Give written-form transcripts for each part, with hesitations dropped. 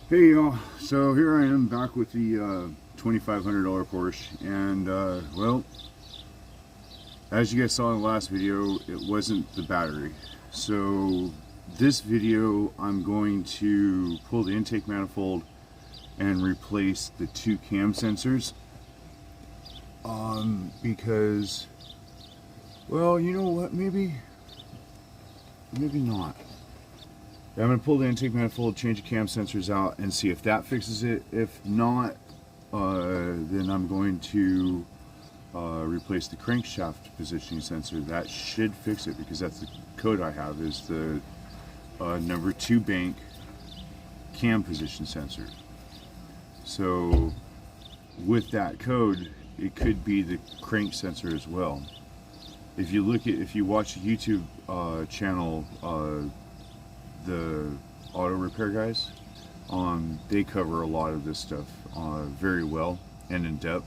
Hey y'all, so here I am back with the $2,500 Porsche, and well, as you guys saw in the last video, it wasn't the battery. So this video I'm going to pull the intake manifold and replace the two cam sensors, because, well, you know what, maybe not. I'm going to pull the intake manifold, change the cam sensors out, and see if that fixes it. If not, then I'm going to replace the crankshaft positioning sensor. That should fix it, because that's the code I have, is the number 2 bank cam position sensor. So with that code, it could be the crank sensor as well. If you watch the YouTube channel, the auto repair guys, they cover a lot of this stuff very well and in depth.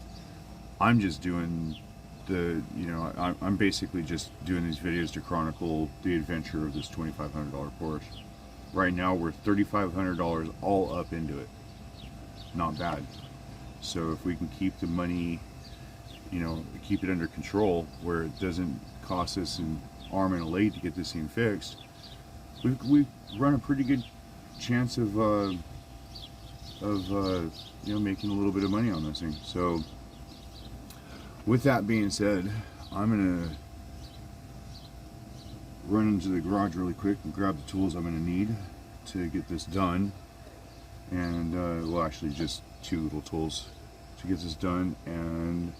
I'm just doing I'm basically just doing these videos to chronicle the adventure of this $2,500 Porsche. Right now we're $3,500 all up into it. Not bad. So if we can keep the money, keep it under control where it doesn't cost us an arm and a leg to get this thing fixed, we run a pretty good chance of making a little bit of money on this thing. So with that being said, I'm gonna run into the garage really quick and grab the tools I'm gonna need to get this done, and well, actually just 2 little tools to get this done, and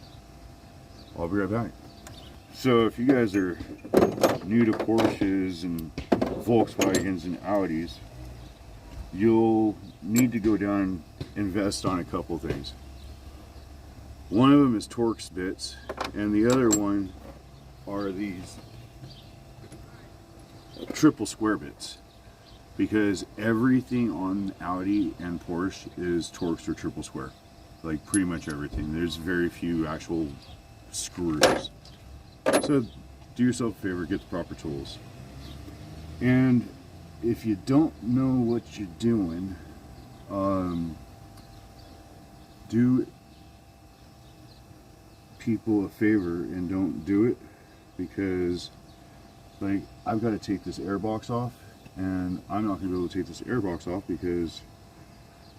I'll be right back. So if you guys are new to Porsches and Volkswagens and Audis, you'll need to go down and invest on a couple things. One of them is Torx bits, and the other one are these triple square bits, because everything on Audi and Porsche is Torx or triple square. Like pretty much everything. There's very few actual screws. So do yourself a favor, get the proper tools. And if you don't know what you're doing, do people a favor and don't do it, because like I've got to take this airbox off, and I'm not going to be able to take this airbox off because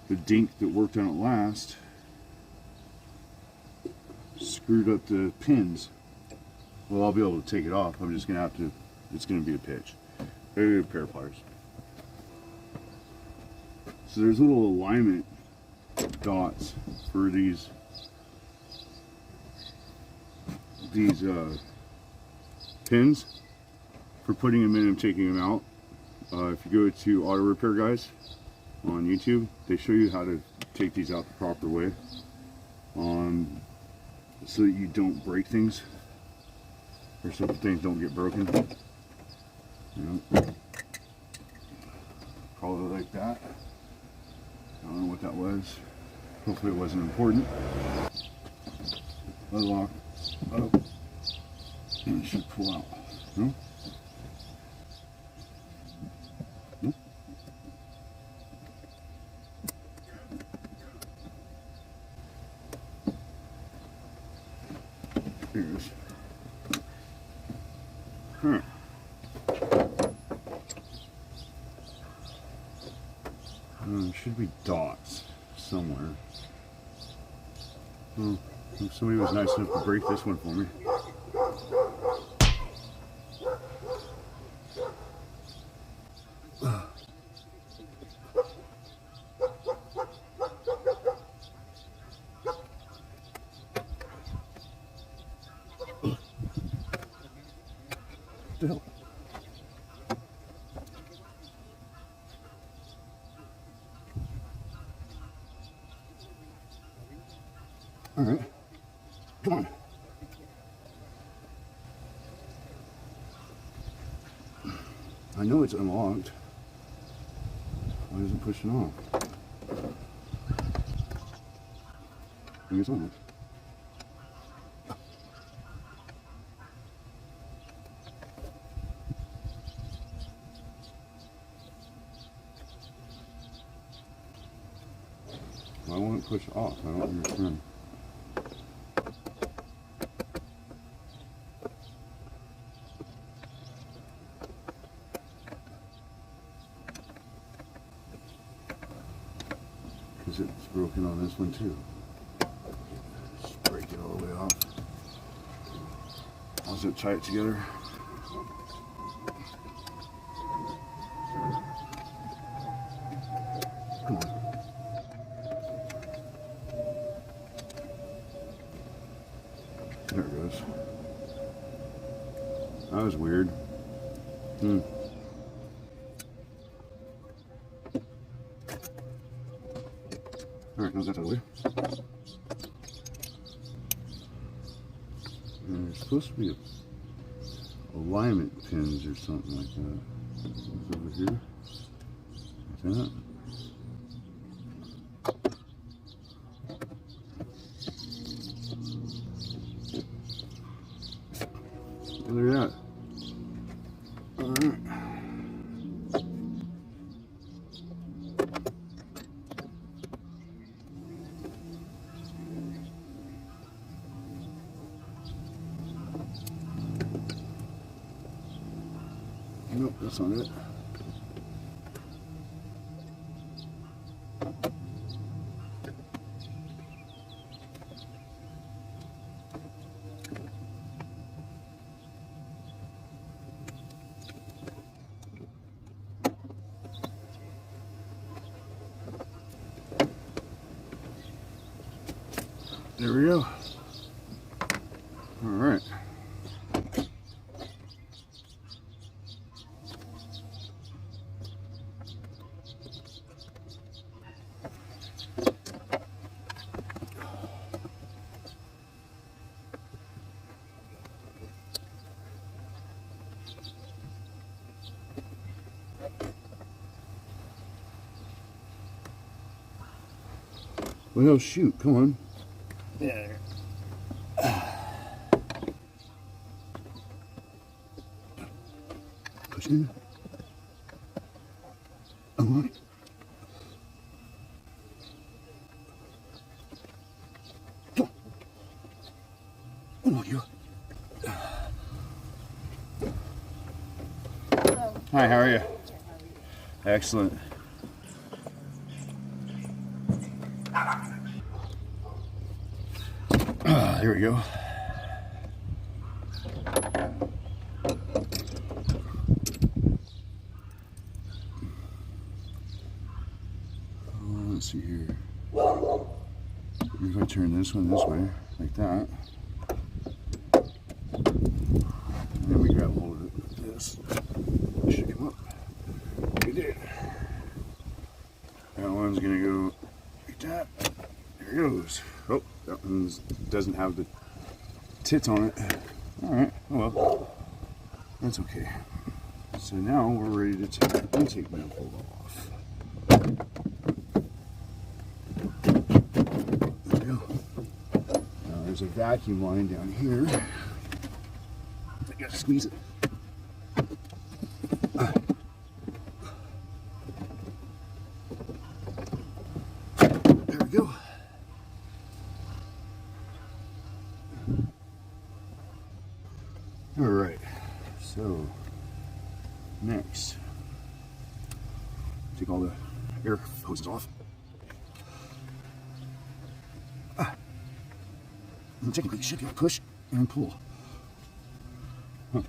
the dink that worked on it last screwed up the pins. Well, I'll be able to take it off. I'm just going to have to, it's going to be a pitch. I need a pair of pliers. So there's little alignment dots for these pins for putting them in and taking them out. If you go to Auto Repair Guys on YouTube, they show you how to take these out the proper way, so that you don't break things, or so things don't get broken. Probably like that. I don't know what that was. Hopefully it wasn't important. Unlock up, and it should pull out. No? No? Here it is. Huh. There should be dots somewhere. Well, if somebody was nice enough to break this one for me. What the hell? All right, come on. I know it's unlocked. Why isn't it pushing off? I think it's unlocked. Why won't it push off? I don't understand. Because it's broken on this one too. Just break it all the way off. I'll zip tie it together. Come on. There it goes. That was weird. Alright, now that's out of the way. And there's supposed to be alignment pins or something like that. It's over here. Like that. Look at that. Alright. Nope, that's not it. There we go. All right. Well, no, shoot, come on. There. Push in. Unlock. Come on. Unlock you. Hi, how are you? Excellent. There we go. Let's see here. If I turn this one this way, like that, and then we grab hold of this, it should come up. We did. That one's gonna go like that. There it goes. Oh, that one doesn't have the tits on it. All right, oh well, that's okay. So now we're ready to take the intake manifold off. There we go. Now there's a vacuum line down here. I gotta squeeze it. There we go. All right, so next, take all the air hoses off. And technically you should be able to push and pull. Huh.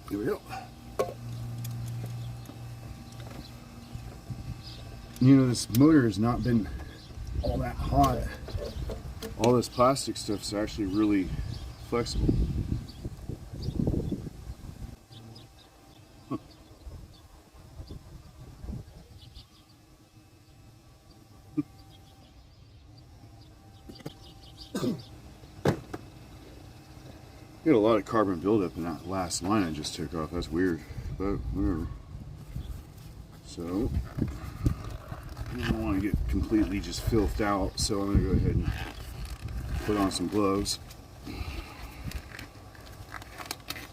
Here we go. You know, this motor has not been all that hot. All this plastic stuff is actually really flexible. Huh. Got a lot of carbon buildup in that last line I just took off. That's weird, but whatever. So I don't want to get completely just filthed out, so I'm going to go ahead and put on some gloves.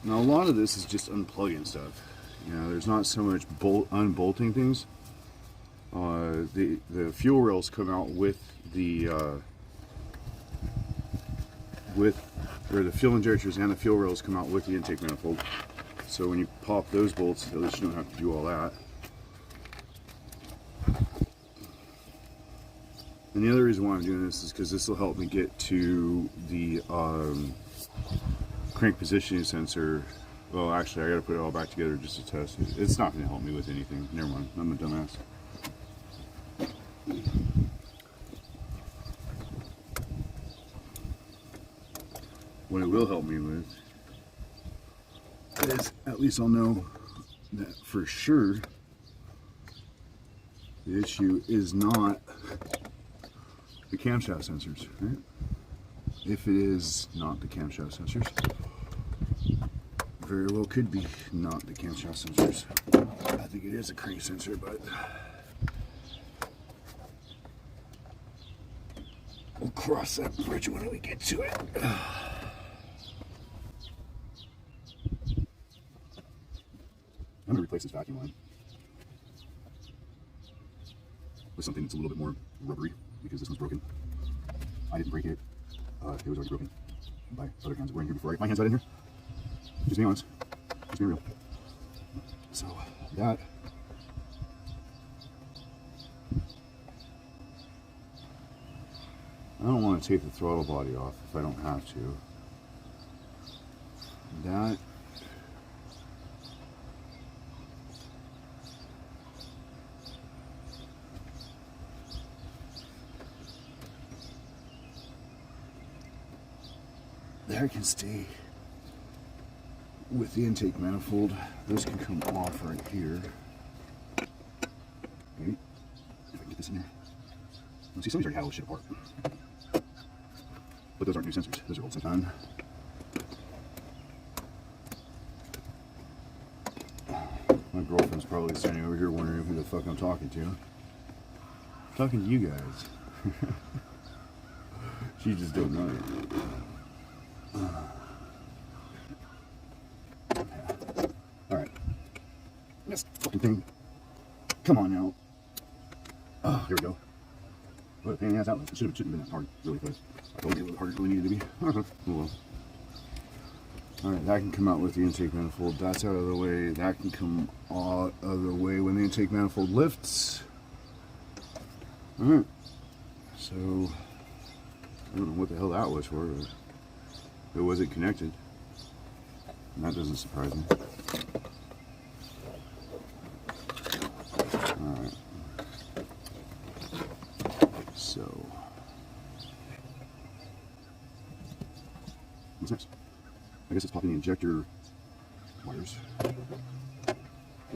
Now a lot of this is just unplugging stuff. You know, there's not so much unbolting things. The fuel rails come out with the the fuel injectors and the fuel rails come out with the intake manifold. So when you pop those bolts, at least you don't have to do all that. And the other reason why I'm doing this is because this will help me get to the crank positioning sensor. Well, actually, I gotta put it all back together just to test it. It's not gonna help me with anything. Never mind, I'm a dumbass. What it will help me with is, at least I'll know that for sure the issue is not the camshaft sensors, right? If it is not the camshaft sensors, very well could be not the camshaft sensors. I think it is a crank sensor, but we'll cross that bridge when we get to it. I'm gonna replace this vacuum line with something that's a little bit more rubbery because this one's broken. I didn't break it. It was already broken by other hands that were in here before I get my hands out in here. Just being honest. Just being real. So that I don't want to take the throttle body off if I don't have to. That there can stay with the intake manifold. Those can come off right here. Maybe if I can get this in there. See, some of these already have all this shit apart. But those aren't new sensors. Those are old sometime. My girlfriend's probably standing over here wondering who the fuck I'm talking to. I'm talking to you guys. She just don't know it. Alright. This fucking thing. Come on now. Oh, here we go. What a pain in the ass outlet. It shouldn't have been that hard, really, because I told you a little harder than it needed to be. Oh well. Alright, that can come out with the intake manifold. That's out of the way. That can come out of the way when the intake manifold lifts. Alright. So, I don't know what the hell that was for, but it wasn't connected. And that doesn't surprise me. Alright. So, what's next? I guess it's popping the injector wires.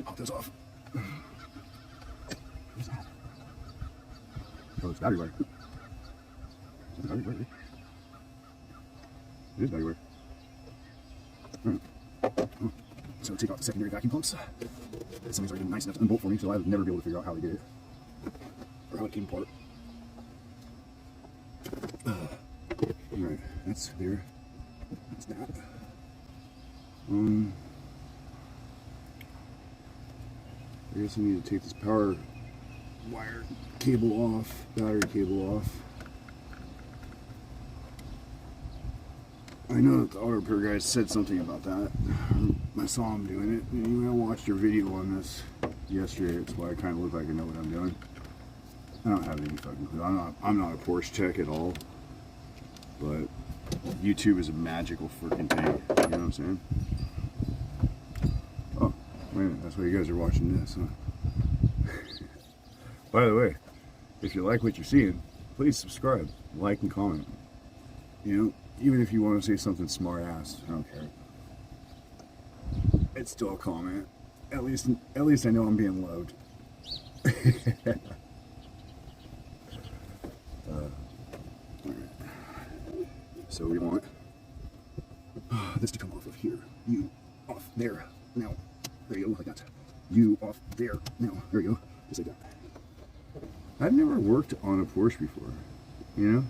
Pop those off. What's that? Oh, it's battery wire. Is that battery wire? It is battery wire. Alright. So take off the secondary vacuum pumps. Somebody's already been nice enough to unbolt for me, so I'll never be able to figure out how they did it. Or how it came apart. Alright, that's there. That's that. I guess I need to take this power wire cable off, battery cable off. I know that the auto repair guy said something about that. I saw him doing it. And I watched your video on this yesterday. That's why I kind of look like I know what I'm doing. I don't have any fucking clue. I'm not a Porsche tech at all. But YouTube is a magical freaking thing. You know what I'm saying? Oh, wait a minute. That's why you guys are watching this, huh? By the way, if you like what you're seeing, please subscribe, like, and comment. You know, even if you want to say something smart ass, I don't care. It's still a comment. At least I know I'm being loved. So we want this to come off of here. You off there. Now. There you go, like that. You off there. Now. There you go. Just like that. I've never worked on a Porsche before. You know?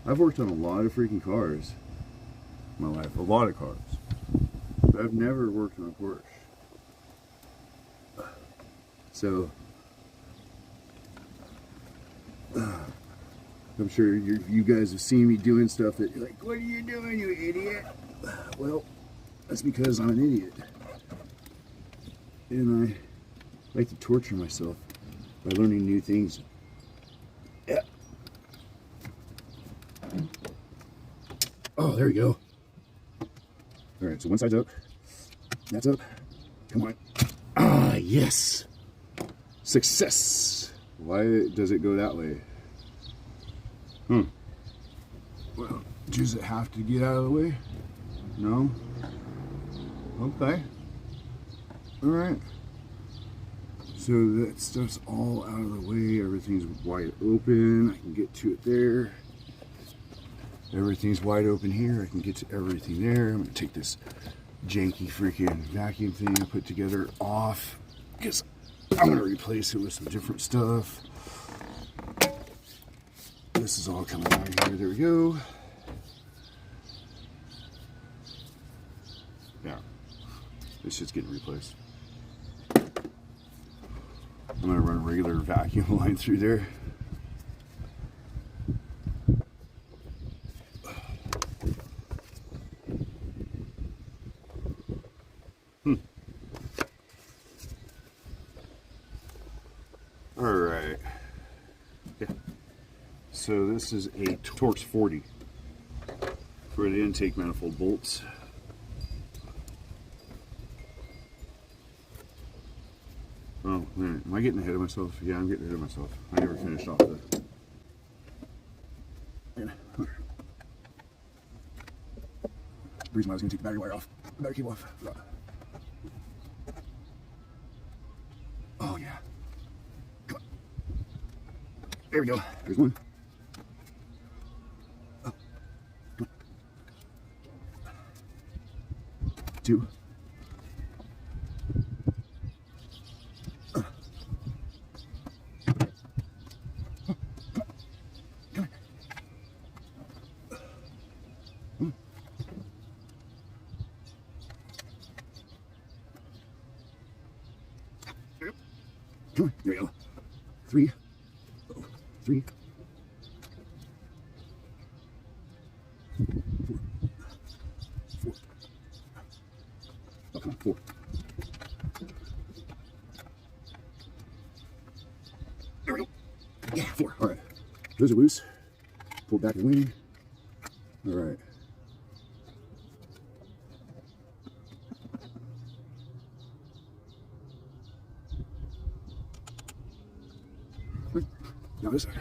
I've worked on a lot of freaking cars. in my life, a lot of cars. But I've never worked on a Porsche. So, I'm sure you guys have seen me doing stuff that you're like, what are you doing, you idiot? Well, that's because I'm an idiot. And I like to torture myself by learning new things. Yeah. Oh, there we go. All right, so one side's up. That's up. Come on. Ah, yes. Success. Why does it go that way? Well, does it have to get out of the way? No? Okay. Alright. So that stuff's all out of the way. Everything's wide open. I can get to it there. Everything's wide open here. I can get to everything there. I'm going to take this janky freaking vacuum thing I put together off because I'm going to replace it with some different stuff. This is all coming out of here. There we go. Yeah. This shit's getting replaced. I'm going to run a regular vacuum line through there. Alright. Yeah. So this is a Torx 40 for the intake manifold bolts. Oh man, am I getting ahead of myself? Yeah, I'm getting ahead of myself. I never finished off the... The reason why I was going to take the battery wire off, the battery cable off. Oh yeah. Come on. There we go. There's one. Oh. Come on. Two. There we go. Three. Oh, three. Four. Oh, come on, four. There we go. Yeah, four. All right. Those are loose. Pull back the wing. All right. Now this side.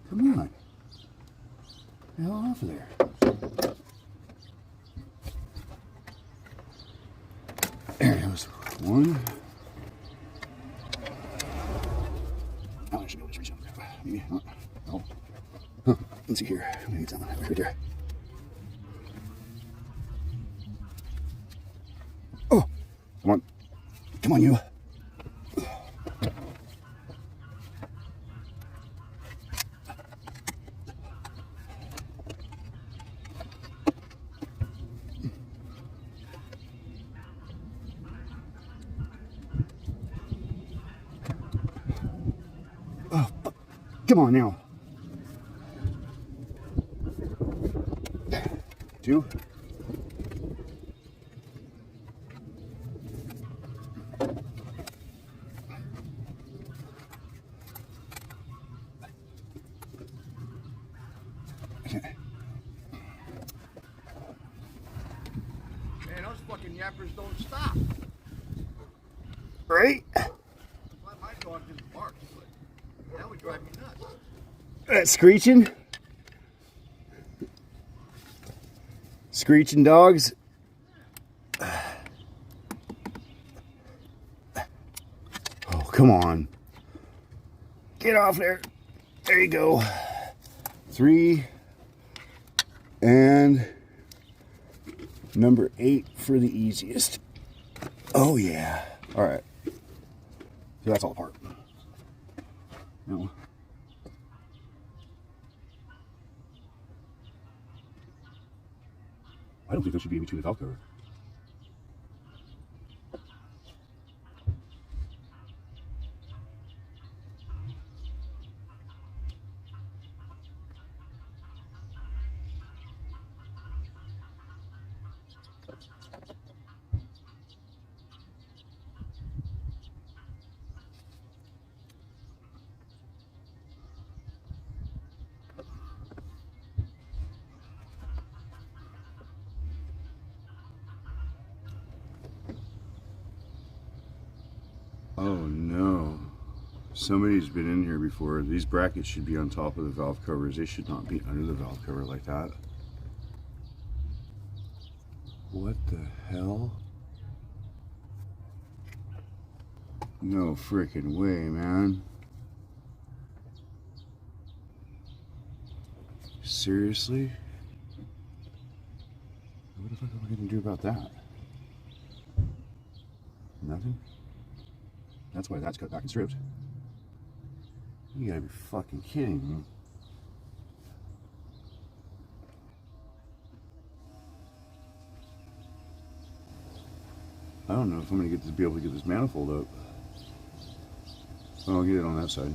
Come on. The hell off of there. There goes one. Oh, I should be able to reach out. Maybe not. Oh. Huh. Let's see here. I'm gonna get something right there. Oh! Come on. Come on, you. Oh, come on now. Two. Okay. Man, those fucking yappers don't stop. Right? My dog just barks, but that would drive me nuts. That screeching? Screeching dogs? Oh, come on. Get off there. There you go. 3 and number 8 for the easiest. Oh yeah. All right. So that's all apart. No. I don't think that should be in between the valve cover. Oh no. Somebody's been in here before. These brackets should be on top of the valve covers. They should not be under the valve cover like that. What the hell? No freaking way, man. Seriously? What the fuck are we gonna do about that? Nothing? That's why that's cut back and stripped. You gotta be fucking kidding me. I don't know if I'm gonna be able to get this manifold up. Oh, I'll get it on that side.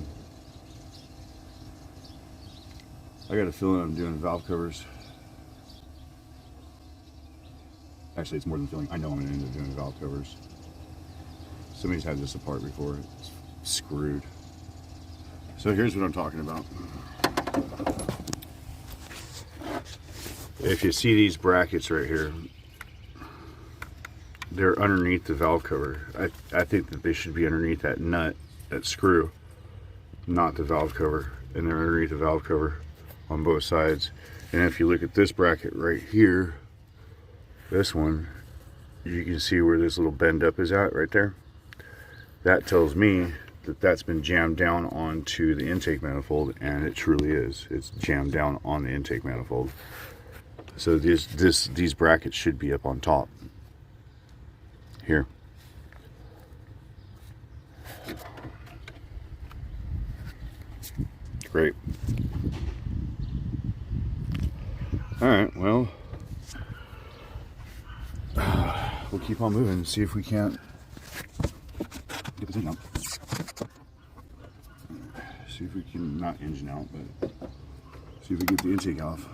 I got a feeling I'm doing valve covers. Actually, it's more than a feeling. I know I'm gonna end up doing valve covers. Somebody's had this apart before. It's screwed. So here's what I'm talking about. If you see these brackets right here, they're underneath the valve cover. I think that they should be underneath that nut, that screw, not the valve cover. And they're underneath the valve cover on both sides. And if you look at this bracket right here, this one, you can see where this little bend up is at right there. That tells me that that's been jammed down onto the intake manifold, and it truly is. It's jammed down on the intake manifold. So these brackets should be up on top here. Great. All right, well, we'll keep on moving and see if we can't get the thing out. See if we can, not engine out, but see if we get the intake off.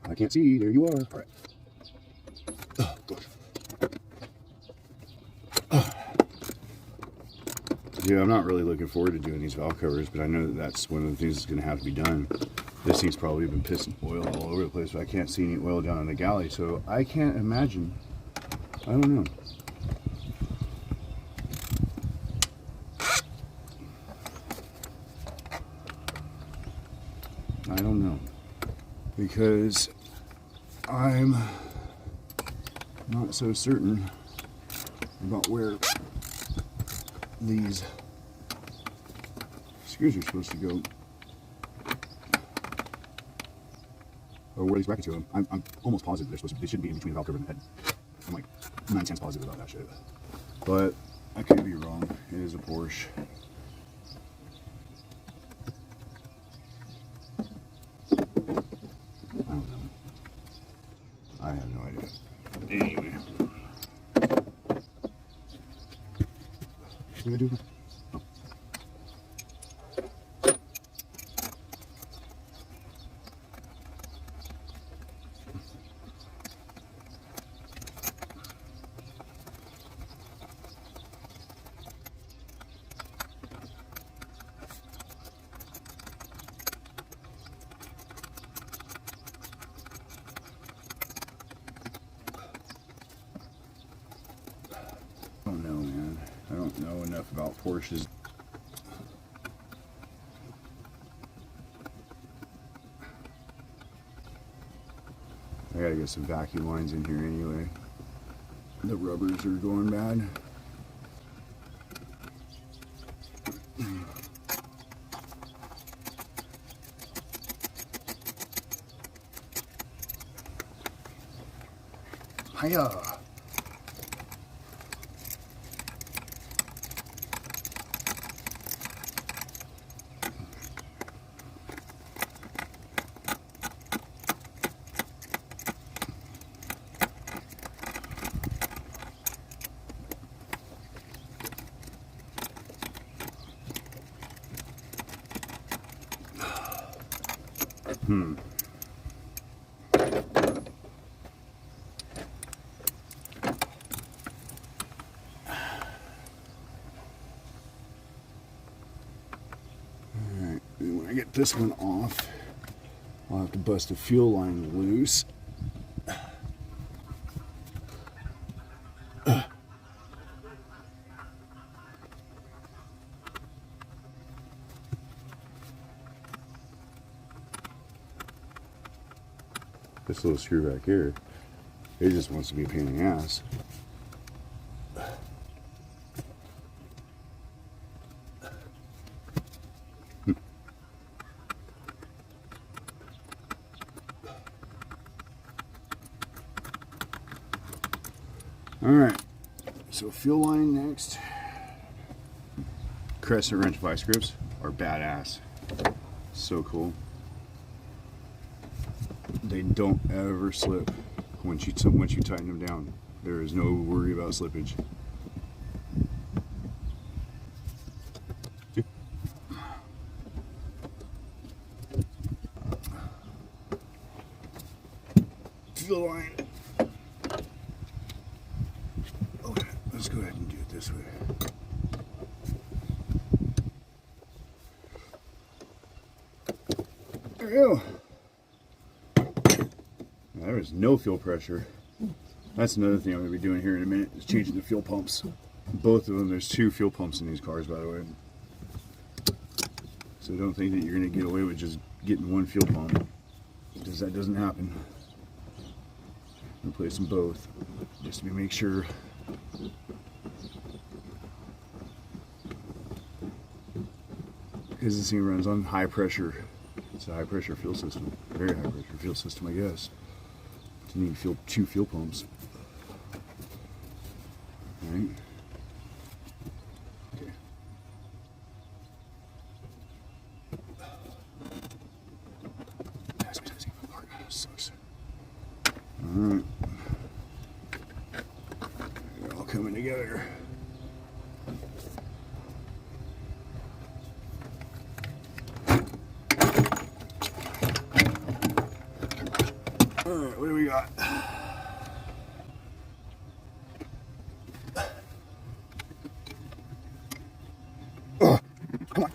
I can't see. There you are. All right. Oh, gosh. Yeah, I'm not really looking forward to doing these valve covers, but I know that that's one of the things that's going to have to be done. This thing's probably been pissing oil all over the place, but I can't see any oil down in the galley, so I can't imagine. I don't know. I don't know. Because I'm not so certain about where these screws are supposed to go, or where these brackets go. I'm almost positive they shouldn't be in between the valve cover and the head. I'm like 9 cents positive about that shit, but I could be wrong. It is a Porsche. I don't know. I have no idea. Anyway. What do I do? Oh. know enough about Porsches. I gotta get some vacuum lines in here anyway. The rubbers are going bad. Hiya! Alright, when I get this one off, I'll have to bust a fuel line loose. This little screw back here, it just wants to be a pain in the ass. Alright, so fuel line next. Crescent wrench vice grips are badass. So cool. They don't ever slip once you tighten them down. There is no worry about slippage. Fuel line. Okay, let's go ahead and do it this way. There we go. There is no fuel pressure. That's another thing I'm going to be doing here in a minute, is changing the fuel pumps. Both of them, there's 2 fuel pumps in these cars, by the way. So don't think that you're going to get away with just getting 1 fuel pump, because that doesn't happen. Replace them both, just to make sure. Because this thing runs on high pressure. It's a high pressure fuel system. Very high pressure fuel system, I guess. To need 2 fuel pumps. Right? Okay. Tasking apart. Sucks. Alright. They're all coming together. Alright, what do we got? Oh, come on.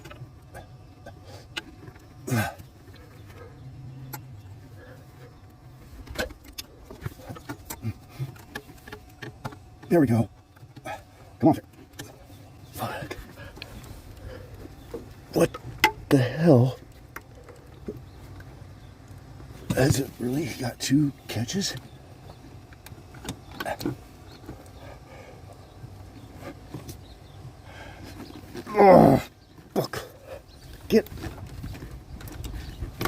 There we go. Come on. Fuck. What the hell? Has it really got 2 catches? Oh, fuck. Get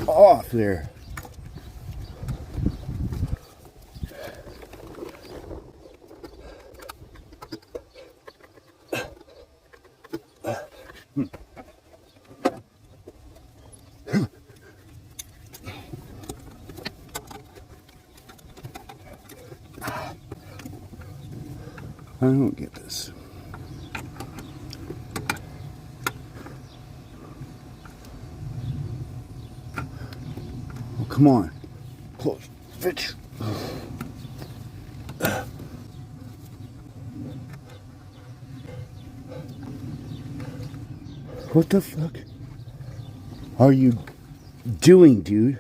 off there. I don't get this. Oh, come on. Close. Bitch. What the fuck are you doing, dude?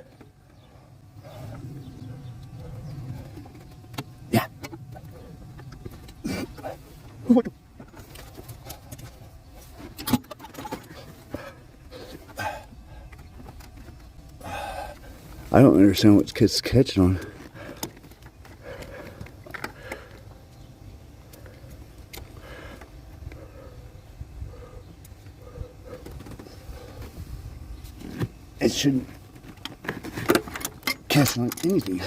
Yeah. What the I don't understand what it's catching on. It shouldn't catch on anything.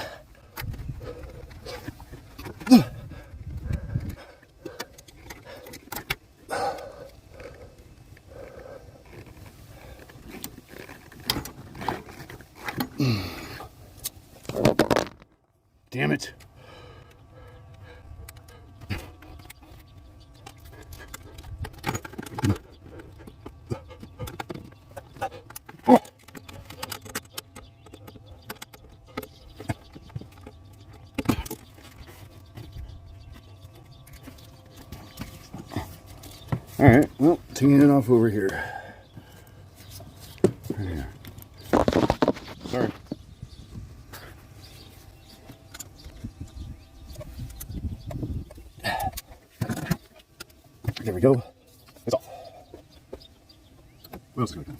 Damn it. All right, well, taking it off over here. Sorry. There we go. It's off. What else can we do?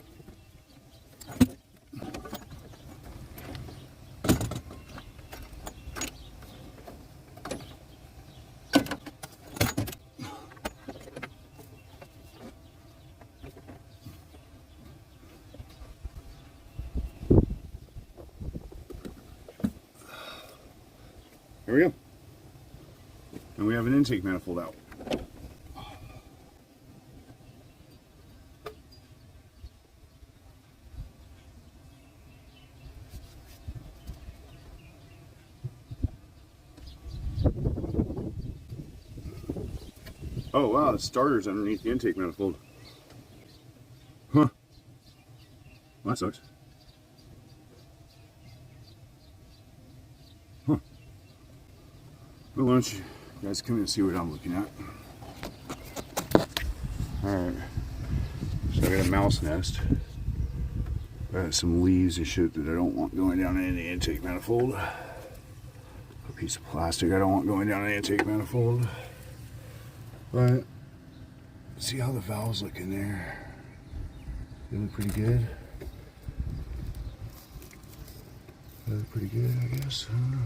There we go. And we have an intake manifold out. Oh wow, the starter's underneath the intake manifold. Huh. Well, that sucks. Huh. Well, why don't you guys come in and see what I'm looking at. Alright. So I got a mouse nest. I got some leaves and shit that I don't want going down in the intake manifold. A piece of plastic I don't want going down in the intake manifold. But see how the valves look in there. They look pretty good. They look pretty good, I guess. I don't know.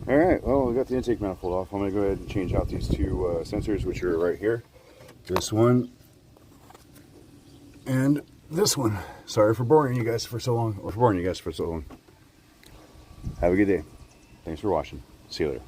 Alright, well, we got the intake manifold off. I'm going to go ahead and change out these two sensors, which are right here. This one and this one. Sorry for boring you guys for so long, or for boring you guys for so long. Have a good day. Thanks for watching. See you later.